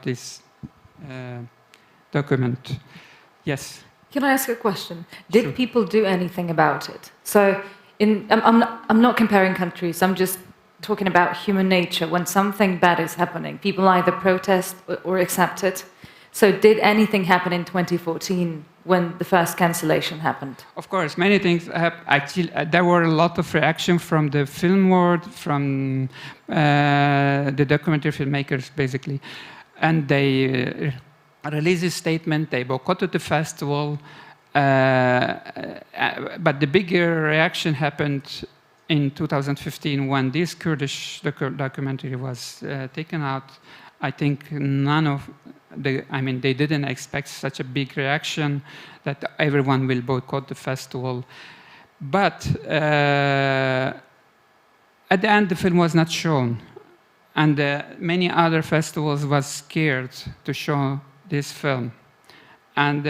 this document. Yes? Can I ask a question? Did people do anything about it? So, I'm not comparing countries. I'm just talking about human nature. When something bad is happening, people either protest or accept it. So, did anything happen in 2014 when the first cancellation happened? Of course, many things happened. Actually, there were a lot of reaction from the film world, from the documentary filmmakers, basically, and they released a statement. They boycotted the festival, but the bigger reaction happened in 2015 when this Kurdish documentary was taken out. I think they didn't expect such a big reaction that everyone will boycott the festival. But at the end, the film was not shown. And many other festivals was scared to show this film. And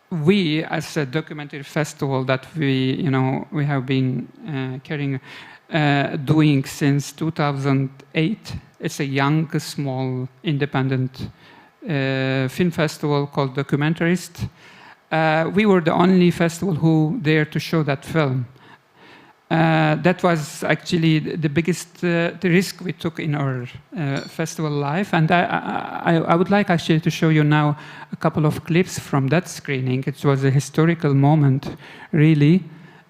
we, as a documentary festival that we have been doing since 2008. It's a young, small, independent film festival called Documentarist. We were the only festival who dared to show that film. That was actually the biggest the risk we took in our festival life. And I would like actually to show you now a couple of clips from that screening. It was a historical moment, really.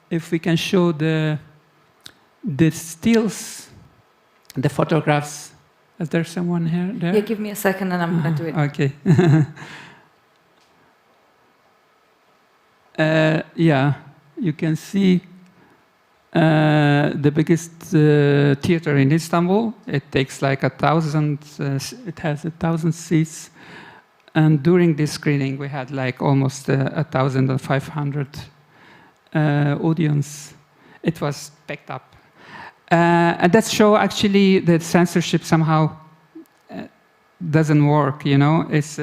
If we can show the stills, the photographs. Is there someone here? There? Yeah, give me a second and I'm going to do it. Okay. Yeah, you can see the biggest theater in Istanbul. It takes like 1,000, it has 1,000 seats. And during this screening, we had like almost 1,500 audience. It was packed up. And that show actually that censorship somehow doesn't work, you know. It's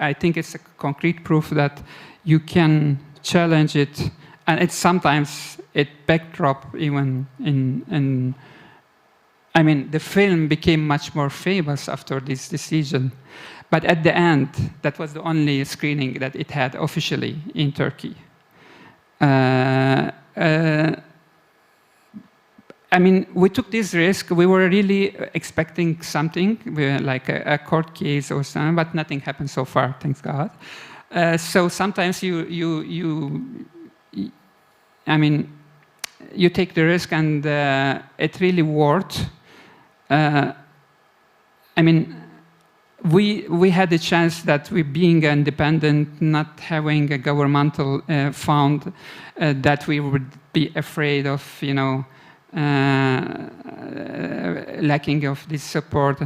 I think it's a concrete proof that you can challenge it, and it's sometimes it backdrop even in I mean, the film became much more famous after this decision. But at the end, that was the only screening that it had officially in Turkey. I mean, we took this risk. We were really expecting something, like a court case or something, but nothing happened so far, thanks God. So sometimes I mean, you take the risk, and it really worked. I mean, we had the chance that we, being independent, not having a governmental fund, that we would be afraid of, you know, lacking of this support.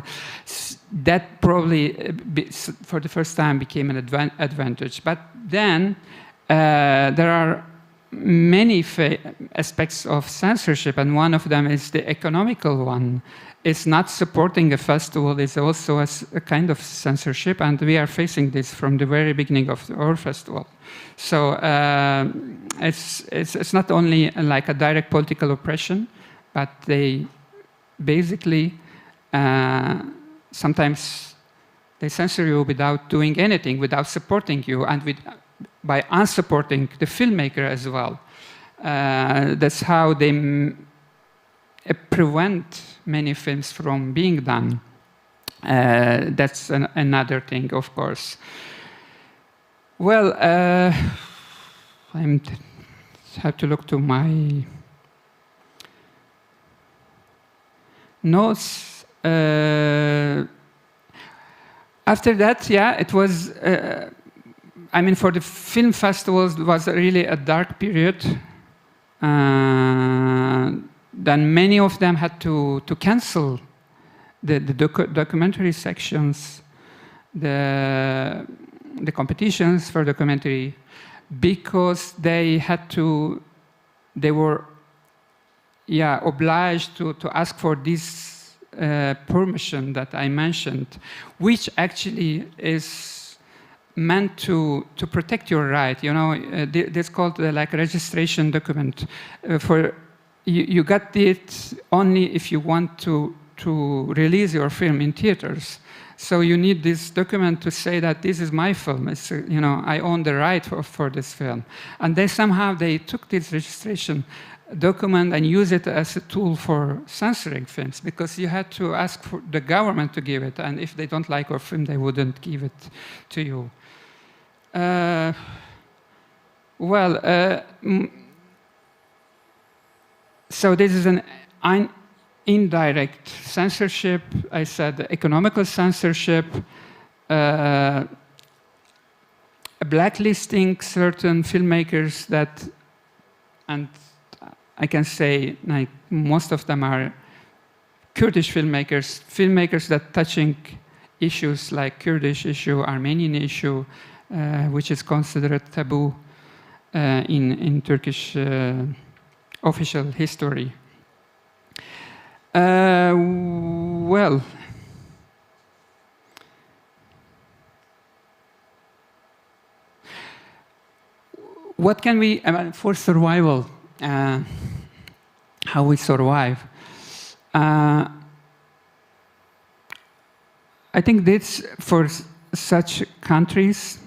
That probably, for the first time, became an advantage. But then there are many aspects of censorship, and one of them is the economical one. It's not supporting a festival is also a kind of censorship, and we are facing this from the very beginning of our festival. So it's not only like a direct political oppression, but they basically sometimes they censor you without doing anything, without supporting you, and by unsupporting the filmmaker as well. That's how they prevent many films from being done. That's another thing, of course. Well, I have to look to my notes. After that, yeah, it was, I mean, for the film festivals, it was really a dark period. Then many of them had to cancel the documentary sections, the competitions for documentary, because they were obliged to ask for this permission that I mentioned, which actually is meant to protect your right. You know, this called like registration document. You got it only if you want to to release your film in theaters. So you need this document to say that this is my film. It's, I own the right for this film. And they took this registration document and use it as a tool for censoring films, because you had to ask for the government to give it, and if they don't like your film, they wouldn't give it to you. So this is an indirect censorship. I said economical censorship, blacklisting certain filmmakers that, and I can say like most of them are Kurdish filmmakers that touching issues like Kurdish issue, Armenian issue, which is considered taboo in Turkish official history. What can we, for survival, how we survive? I think this, for such countries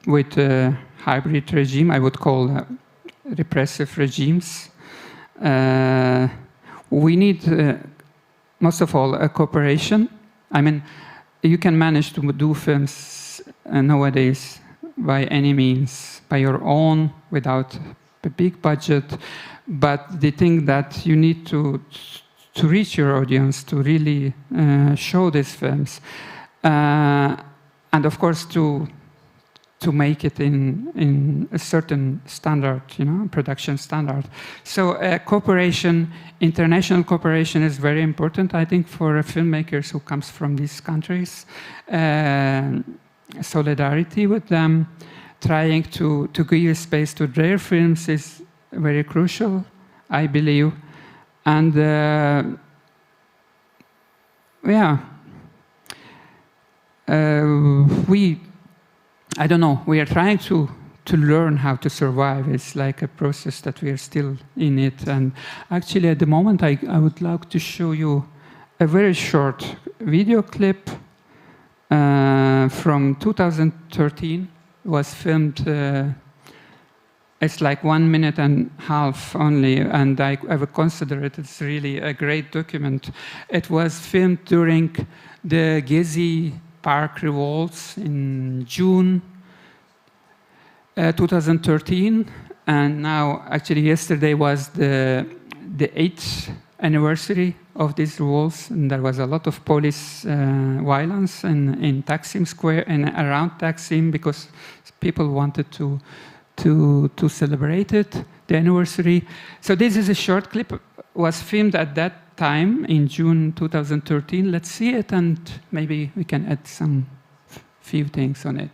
with a hybrid regime, I would call repressive regimes, we need, most of all, a cooperation. I mean, you can manage to do films nowadays by any means, by your own, without a big budget, but the thing that you need to reach your audience, to really show these films, and of course to make it in a certain standard, production standard. So cooperation, international cooperation is very important, I think, for filmmakers who comes from these countries. Solidarity with them, trying to give space to their films is very crucial, I believe. And I don't know, we are trying to learn how to survive. It's like a process that we are still in it. And actually at the moment I would like to show you a very short video clip from 2013. It was filmed, it's like 1.5 minutes only, and I would consider it as really a great document. It was filmed during the Gezi Park revolts in June 2013, and now actually yesterday was the 8th anniversary of these revolts, and there was a lot of police violence in Taksim Square and around Taksim, because people wanted to celebrate it, the anniversary. So this is a short clip, was filmed at that time in June 2013. Let's see it, and maybe we can add some few things on it.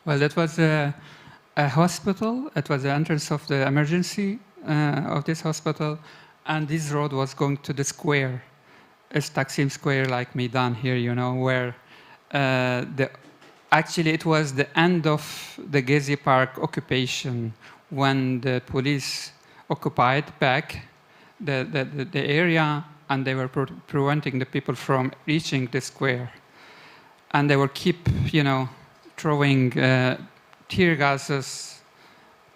Well, that was a hospital. It was the entrance of the emergency of this hospital, and this road was going to the square. It's Taksim Square, like Maidan here, you know, where actually it was the end of the Gezi Park occupation when the police occupied back the area, and they were preventing the people from reaching the square. And they would keep, you know, throwing tear gases,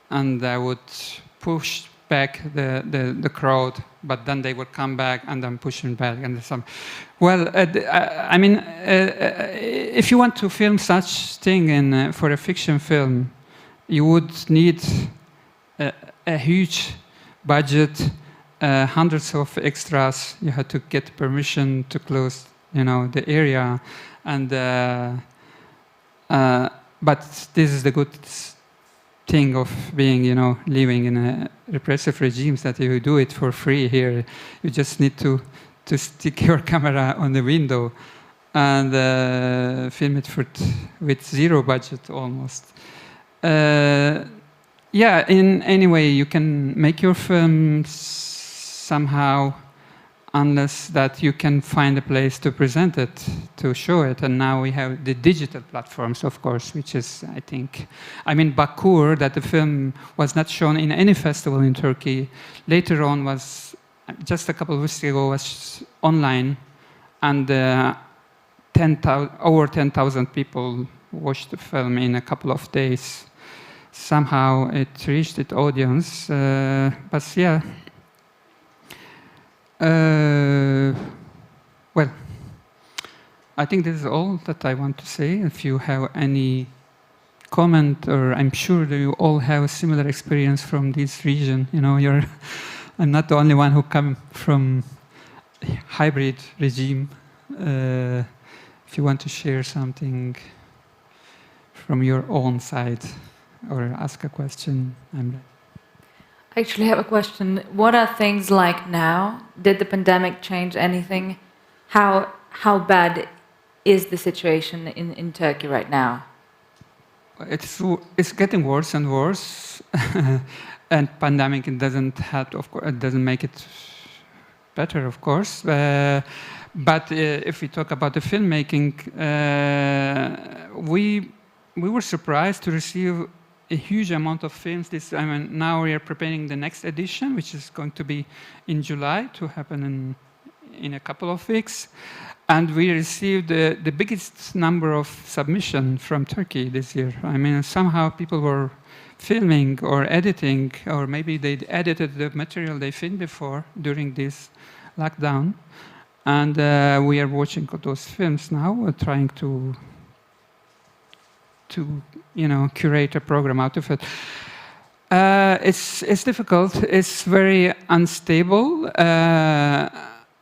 and they would push back the crowd, but then they would come back and then pushing back and some. Well, I mean, if you want to film such thing for a fiction film, you would need a huge budget, hundreds of extras. You had to get permission to close, you know, the area, and but this is the good thing of being, you know, living in a repressive regimes, that you do it for free here. You just need to stick your camera on the window and film it with zero budget almost. Yeah, in any way you can make your film somehow, unless that you can find a place to present it, to show it. And now we have the digital platforms, of course, which is, I think, I mean, Bakur, that the film was not shown in any festival in Turkey, later on was, just a couple of weeks ago, was online, and over 10,000 people watched the film in a couple of days. Somehow it reached its audience, but yeah. Well, I think this is all that I want to say. If you have any comment, or I'm sure that you all have a similar experience from this region. You know, I'm not the only one who come from hybrid regime. If you want to share something from your own side or ask a question, I'm ready. I actually have a question. What are things like now? Did the pandemic change anything? How bad is the situation in Turkey right now? It's getting worse and worse, and pandemic doesn't make it better, of course. But if we talk about the filmmaking, we were surprised to receive a huge amount of films. Now we are preparing the next edition, which is going to be in July, to happen in a couple of weeks. And we received the biggest number of submissions from Turkey this year. I mean, somehow people were filming or editing, or maybe they edited the material they filmed before during this lockdown. And we are watching those films now, trying to curate a program out of it. It's difficult. It's very unstable.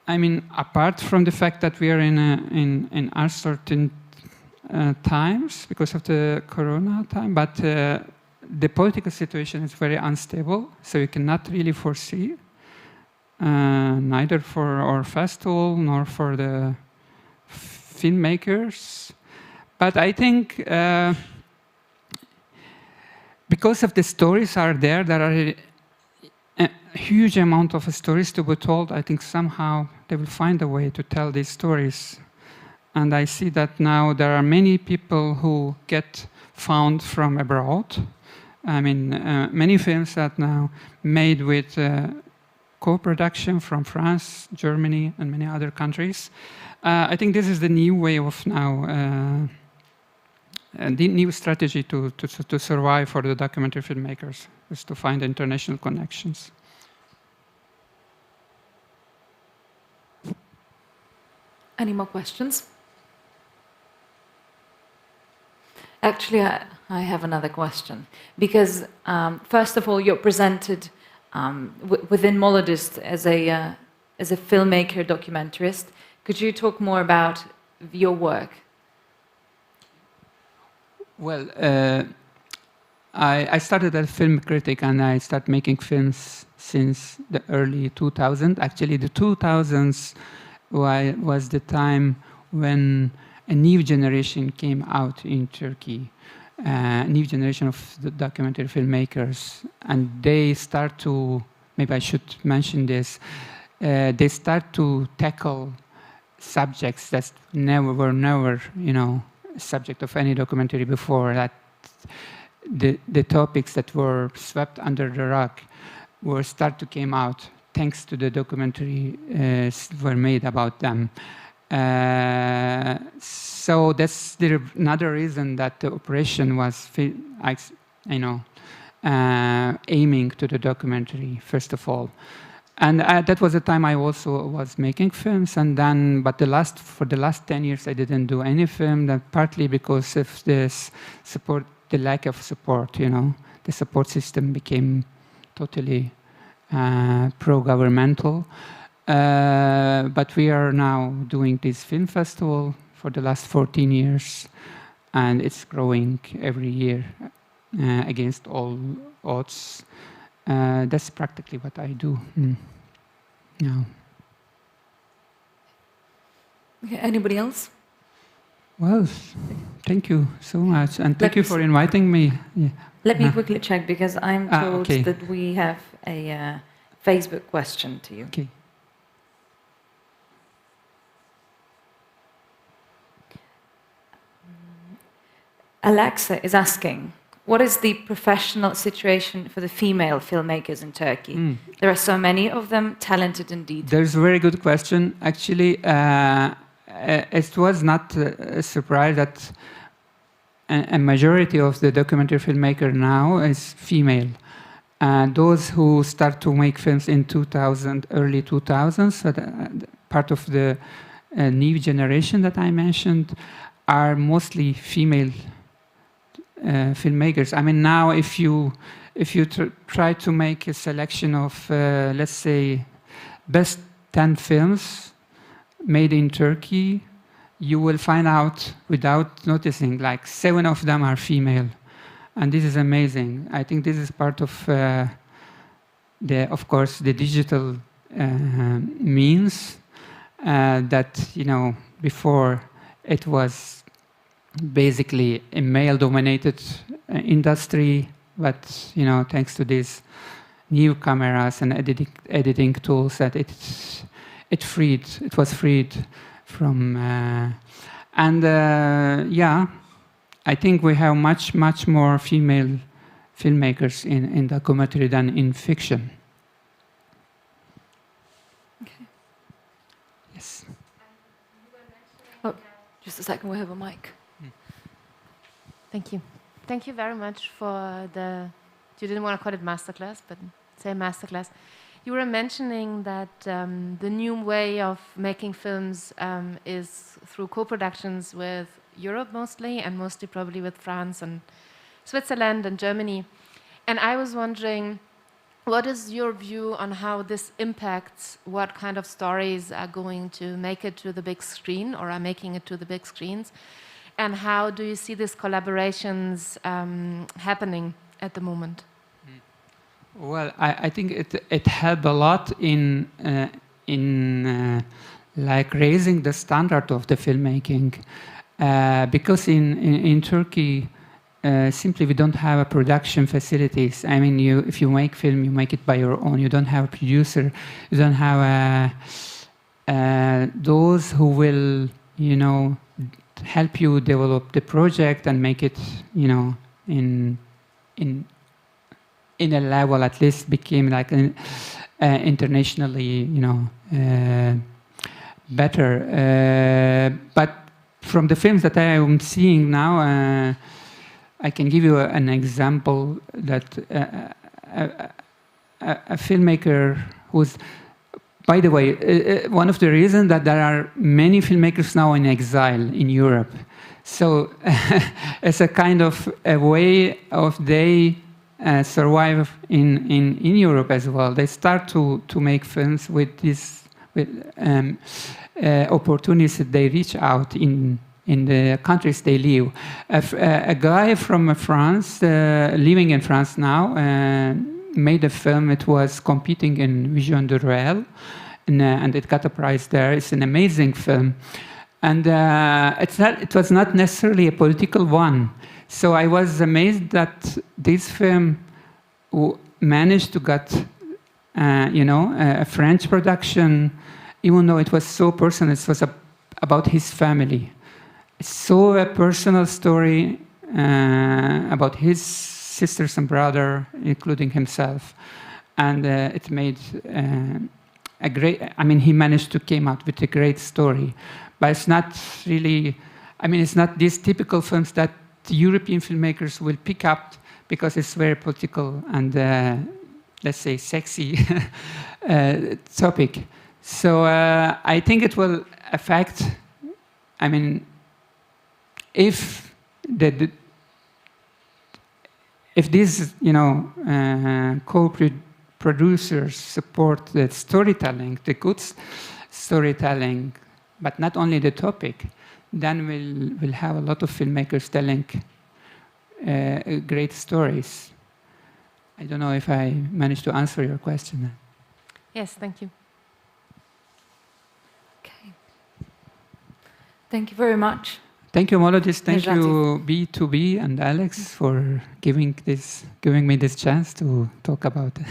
I mean, apart from the fact that we are in uncertain times because of the Corona time, but the political situation is very unstable, so you cannot really foresee, neither for our festival nor for the filmmakers. But I think because of the stories are there are a huge amount of stories to be told. I think somehow they will find a way to tell these stories. And I see that now there are many people who get found from abroad. I mean, many films that now made with co-production from France, Germany, and many other countries. I think this is the new way of now, the new strategy to survive for the documentary filmmakers, is to find international connections. Any more questions? Actually, I have another question. Because, first of all, you're presented within Molodist as a filmmaker, documentarist. Could you talk more about your work? Well, I started as a film critic, and I started making films since the early 2000s. Actually, the 2000s was the time when a new generation came out in Turkey. new generation of the documentary filmmakers, and they start to, maybe I should mention this, they start to tackle subjects that were never, subject of any documentary before. That the topics that were swept under the rug were start to came out thanks to the documentary were made about them. So that's another reason that the operation was, aiming to the documentary first of all. And that was the time I also was making films, and then, but for the last 10 years, I didn't do any film. That partly because of this support, the lack of support. The support system became totally pro-governmental. But we are now doing this film festival for the last 14 years, and it's growing every year against all odds. That's practically what I do now. Okay, anybody else? Well, thank you so much, and thank you for inviting me. Yeah. Let me quickly check, because I'm told okay. that we have a Facebook question to you. Okay. Alexa is asking, what is the professional situation for the female filmmakers in Turkey? There are so many of them, talented indeed. There's a very good question. Actually, it was not a surprise that a majority of the documentary filmmaker now is female. Those who start to make films in early 2000s, part of the new generation that I mentioned, are mostly female filmmakers. I mean, now if you try to make a selection of, let's say, best 10 films made in Turkey, you will find out, without noticing, like 7 of them are female. And this is amazing. I think this is part of course, the digital means that, before it was basically a male-dominated industry, but thanks to these new cameras and editing tools, that it was freed from. I think we have much more female filmmakers in documentary than in fiction. Okay. Yes. Oh, just a second. We have a mic. Thank you. Thank you very much for you didn't want to call it masterclass, but say masterclass. You were mentioning that the new way of making films is through co-productions with Europe mostly, and mostly probably with France and Switzerland and Germany. And I was wondering, what is your view on how this impacts what kind of stories are going to make it to the big screen or are making it to the big screens? And how do you see these collaborations happening at the moment? Well, I think it helped a lot in like raising the standard of the filmmaking, because in Turkey simply we don't have a production facilities. I mean, if you make film, you make it by your own. You don't have a producer. You don't have those who will help you develop the project and make it in a level at least became like internationally better. But from the films that I am seeing now, I can give you an example that a filmmaker who's, by the way, one of the reasons that there are many filmmakers now in exile in Europe. So it's a kind of a way of they survive in Europe as well. They start to make films with this opportunities that they reach out in the countries they live. A guy from France, living in France now, made a film. It was competing in Vision de Réel, and it got a prize there. It's an amazing film. And it was not necessarily a political one. So I was amazed that this film managed to get, a French production, even though it was so personal. It was about his family. So a personal story about his sisters and brother, including himself. And it made a great, he managed to came out with a great story. But it's not really, it's not these typical films that European filmmakers will pick up because it's very political and, let's say, sexy topic. So I think it will affect, if these, co-producers support the storytelling, the good storytelling, but not only the topic, then we'll have a lot of filmmakers telling great stories. I don't know if I managed to answer your question. Yes, thank you. Okay. Thank you very much. Thank you, Molodis. Thank Necati. you, B2B and Alex, for giving me this chance to talk about it.